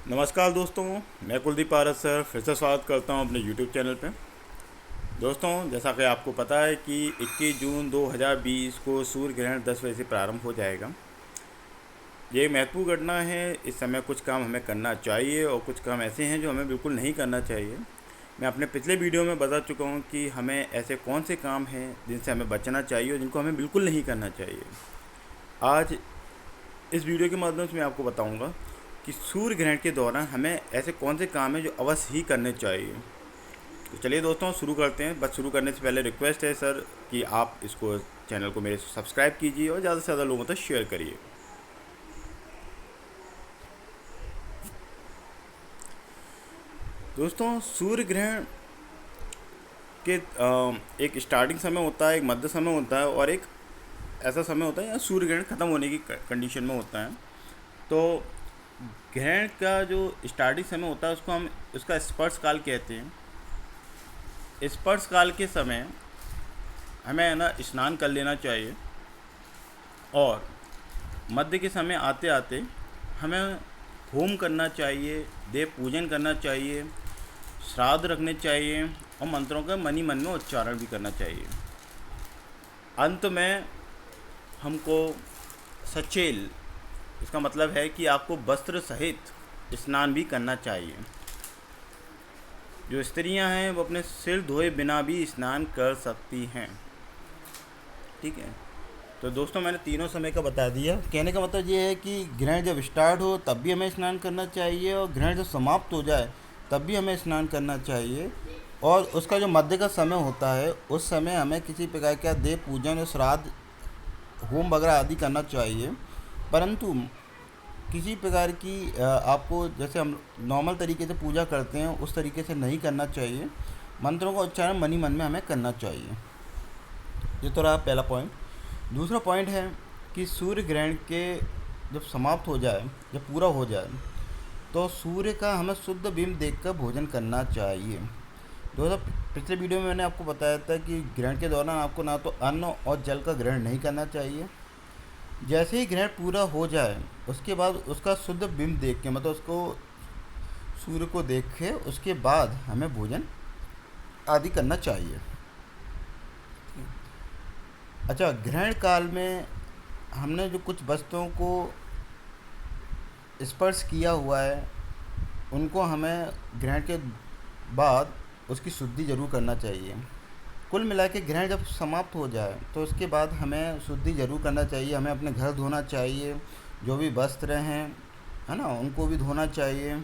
नमस्कार दोस्तों, मैं कुलदीप पारस सर फिर से स्वागत करता हूं अपने YouTube चैनल पे। दोस्तों, जैसा कि आपको पता है कि 21 जून 2020 को सूर्य ग्रहण 10 बजे से प्रारंभ हो जाएगा। ये महत्वपूर्ण घटना है। इस समय कुछ काम हमें करना चाहिए और कुछ काम ऐसे हैं जो हमें बिल्कुल नहीं करना चाहिए। मैं अपने पिछले वीडियो में बता चुका हूँ कि हमें ऐसे कौन से काम हैं जिनसे हमें बचना चाहिए और जिनको हमें बिल्कुल नहीं करना चाहिए। आज इस वीडियो के माध्यम से मैं आपको बताऊंगा कि सूर्य ग्रहण के दौरान हमें ऐसे कौन से काम हैं जो अवश्य ही करने चाहिए। तो चलिए दोस्तों, शुरू करते हैं। बस शुरू करने से पहले रिक्वेस्ट है सर कि आप इसको चैनल को मेरे सब्सक्राइब कीजिए और ज़्यादा से ज़्यादा लोगों तक शेयर करिए। दोस्तों, सूर्य ग्रहण के एक स्टार्टिंग समय होता है, एक मध्य समय होता है और एक ऐसा समय होता है या सूर्य ग्रहण ख़त्म होने की कंडीशन में होता है। तो ग्रहण का जो स्टार्टिंग समय होता है उसको हम उसका स्पर्श काल कहते हैं। स्पर्श काल के समय हमें है ना स्नान कर लेना चाहिए और मध्य के समय आते आते हमें होम करना चाहिए, देव पूजन करना चाहिए, श्राद्ध रखने चाहिए और मंत्रों का मन ही मन में उच्चारण भी करना चाहिए। अंत में हमको सचेल, इसका मतलब है कि आपको वस्त्र सहित स्नान भी करना चाहिए। जो स्त्रियां हैं वो अपने सिर धोए बिना भी स्नान कर सकती हैं। ठीक है। तो दोस्तों, मैंने तीनों समय का बता दिया। कहने का मतलब ये है कि ग्रहण जब स्टार्ट हो तब भी हमें स्नान करना चाहिए और ग्रहण जब समाप्त हो जाए तब भी हमें स्नान करना चाहिए। और उसका जो मध्य का समय होता है उस समय हमें किसी प्रकार का देव पूजन और श्राद्ध, होम वगैरह आदि करना चाहिए। परंतु किसी प्रकार की आपको जैसे हम नॉर्मल तरीके से पूजा करते हैं उस तरीके से नहीं करना चाहिए। मंत्रों का उच्चारण मन ही मन में हमें करना चाहिए। ये तो रहा पहला पॉइंट। दूसरा पॉइंट है कि सूर्य ग्रहण के जब समाप्त हो जाए, जब पूरा हो जाए, तो सूर्य का हमें शुद्ध बिंब देखकर भोजन करना चाहिए। दोस्तों, पिछले वीडियो में मैंने आपको बताया था कि ग्रहण के दौरान आपको ना तो अन्न और जल का ग्रहण नहीं करना चाहिए। जैसे ही ग्रहण पूरा हो जाए उसके बाद उसका शुद्ध बिंब देख के, मतलब उसको सूर्य को देख के उसके बाद हमें भोजन आदि करना चाहिए। अच्छा, ग्रहण काल में हमने जो कुछ वस्तुओं को स्पर्श किया हुआ है उनको हमें ग्रहण के बाद उसकी शुद्धि ज़रूर करना चाहिए। कुल मिला के ग्रहण जब समाप्त हो जाए तो उसके बाद हमें शुद्धि ज़रूर करना चाहिए। हमें अपने घर धोना चाहिए, जो भी वस्त्र हैं है ना उनको भी धोना चाहिए।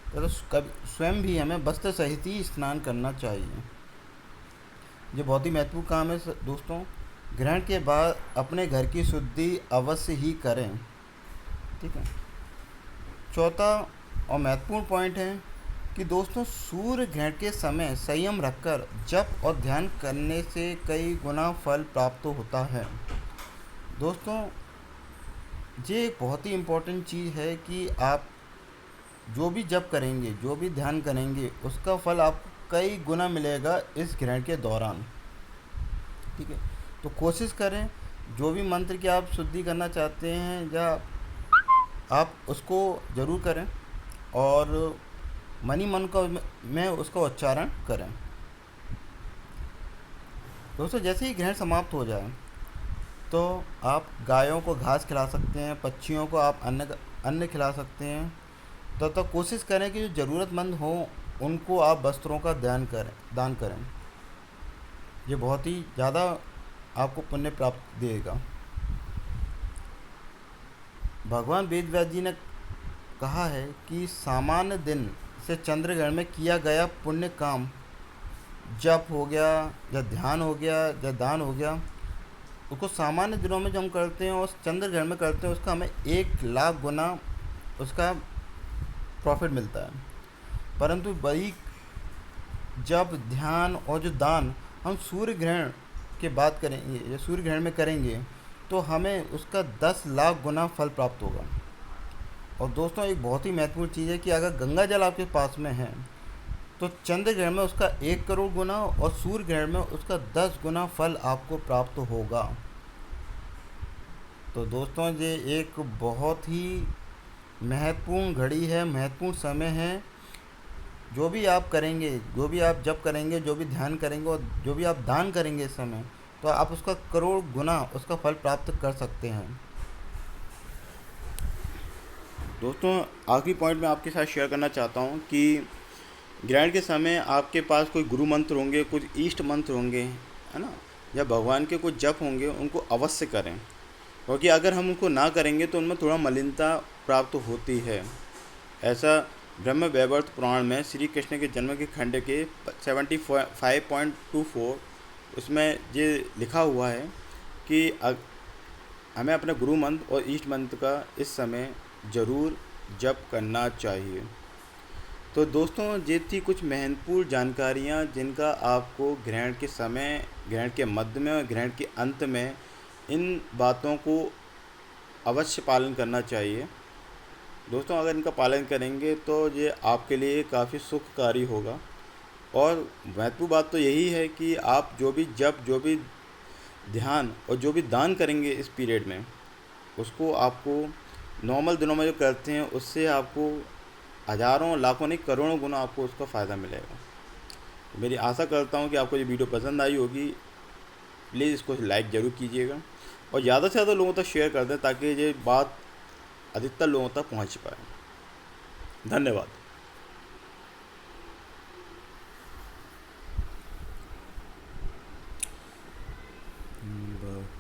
तो कभी स्वयं भी हमें वस्त्र सहित ही स्नान करना चाहिए। ये बहुत ही महत्वपूर्ण काम है दोस्तों। ग्रहण के बाद अपने घर की शुद्धि अवश्य ही करें। ठीक है। चौथा और महत्वपूर्ण पॉइंट है कि दोस्तों, सूर्य ग्रहण के समय संयम रखकर जप और ध्यान करने से कई गुना फल प्राप्त होता है। दोस्तों, ये एक बहुत ही इम्पोर्टेंट चीज़ है कि आप जो भी जप करेंगे, जो भी ध्यान करेंगे, उसका फल आपको कई गुना मिलेगा इस ग्रहण के दौरान। ठीक है। तो कोशिश करें, जो भी मंत्र की आप शुद्धि करना चाहते हैं या आप उसको ज़रूर करें और मन ही मन का में उसका उच्चारण करें। दोस्तों, जैसे ही ग्रहण समाप्त हो जाए तो आप गायों को घास खिला सकते हैं, पक्षियों को आप अन्न खिला सकते हैं। तो कोशिश करें कि जो ज़रूरतमंद हो उनको आप वस्त्रों का दान करें। ये बहुत ही ज़्यादा आपको पुण्य प्राप्त देगा। भगवान वेद व्यास जी ने कहा है कि सामान्य दिन से चंद्र ग्रहण में किया गया पुण्य काम, जप हो गया या ध्यान हो गया या दान हो गया, उसको सामान्य दिनों में जो हम करते हैं और चंद्र ग्रहण में करते हैं उसका हमें 1,00,000 गुना उसका प्रॉफिट मिलता है। परंतु वही जप, ध्यान और जो दान हम सूर्य ग्रहण के बाद करेंगे या सूर्य ग्रहण में करेंगे तो हमें उसका 10,00,000 गुना फल प्राप्त होगा। और दोस्तों, एक बहुत ही महत्वपूर्ण चीज़ है कि अगर गंगा जल आपके पास में है तो चंद्र ग्रहण में उसका 1,00,00,000 गुना और सूर्य ग्रहण में उसका 10 गुना फल आपको प्राप्त होगा। तो दोस्तों, ये एक बहुत ही महत्वपूर्ण घड़ी है, महत्वपूर्ण समय है। जो भी आप करेंगे, जो भी आप जप करेंगे, जो भी ध्यान करेंगे और जो भी आप दान करेंगे इस समय, तो आप उसका करोड़ गुना उसका फल प्राप्त कर सकते हैं। दोस्तों, आखिरी पॉइंट मैं आपके साथ शेयर करना चाहता हूँ कि ग्रहण के समय आपके पास कोई गुरु मंत्र होंगे, कुछ ईष्ट मंत्र होंगे, है ना, या भगवान के कुछ जप होंगे, उनको अवश्य करें। क्योंकि अगर हम उनको ना करेंगे तो उनमें थोड़ा मलिनता प्राप्त होती है। ऐसा ब्रह्म वैवर्त पुराण में श्री कृष्ण के जन्म के खंड के 75.24 उसमें ये लिखा हुआ है कि हमें अपने गुरु मंत्र और ईष्ट मंत्र का इस समय ज़रूर जप करना चाहिए। तो दोस्तों, ये थी कुछ महत्वपूर्ण जानकारियाँ जिनका आपको ग्रहण के समय, ग्रहण के मध्य में और ग्रहण के अंत में इन बातों को अवश्य पालन करना चाहिए। दोस्तों, अगर इनका पालन करेंगे तो ये आपके लिए काफ़ी सुखकारी होगा। और महत्वपूर्ण बात तो यही है कि आप जो भी जप, जो भी ध्यान और जो भी दान करेंगे इस पीरियड में, उसको आपको नॉर्मल दिनों में जो करते हैं उससे आपको हज़ारों, लाखों नहीं, करोड़ों गुना आपको उसका फ़ायदा मिलेगा। मेरी आशा करता हूँ कि आपको ये वीडियो पसंद आई होगी। प्लीज़ इसको लाइक ज़रूर कीजिएगा और ज़्यादा से ज़्यादा लोगों तक शेयर कर दें ताकि ये बात अधिकतर लोगों तक पहुँच पाए। धन्यवाद। बहुत